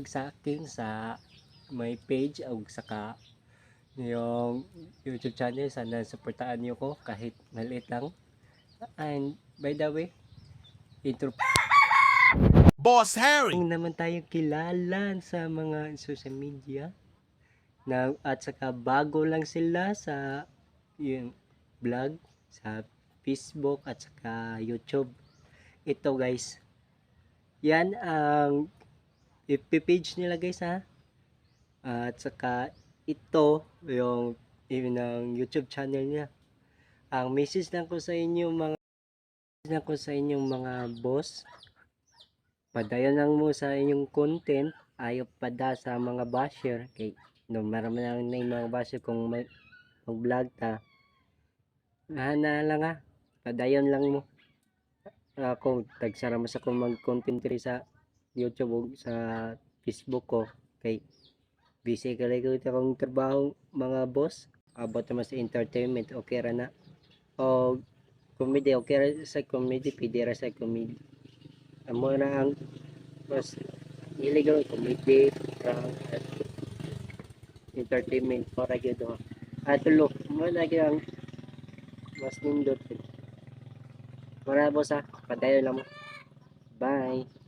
sa akin sa may page o saka yung YouTube channel. Sana suportaan niyo ko kahit maliit lang. And by the way, intro Boss Harry naman tayo kilala sa mga social media na, at saka bago lang sila sa yung vlog sa Facebook at saka YouTube. Ito guys, yan ang page nila guys ha. At saka ito yung ng YouTube channel niya. Ang message lang ko sa inyo mga boss, padayon lang mo sa inyong content, ayaw pada sa mga basher kay no marami lang na yung mga basher kung mag-vlog ta. Na lang ha, padayon lang mo. Ako tagsara mo sa kung mag-content rin sa YouTube o sa Facebook ko kay busy ka lang akong trabaho mga boss. About naman sa entertainment, okay ra na. O comedy, okay ra sa comedy, pwede ra sa comedy. Amo na ang mas illegal comedy, at entertainment para gyud ho. Tulo mo na gyud ang mas nindot. Mara boss ha, padayon lang mo. Bye.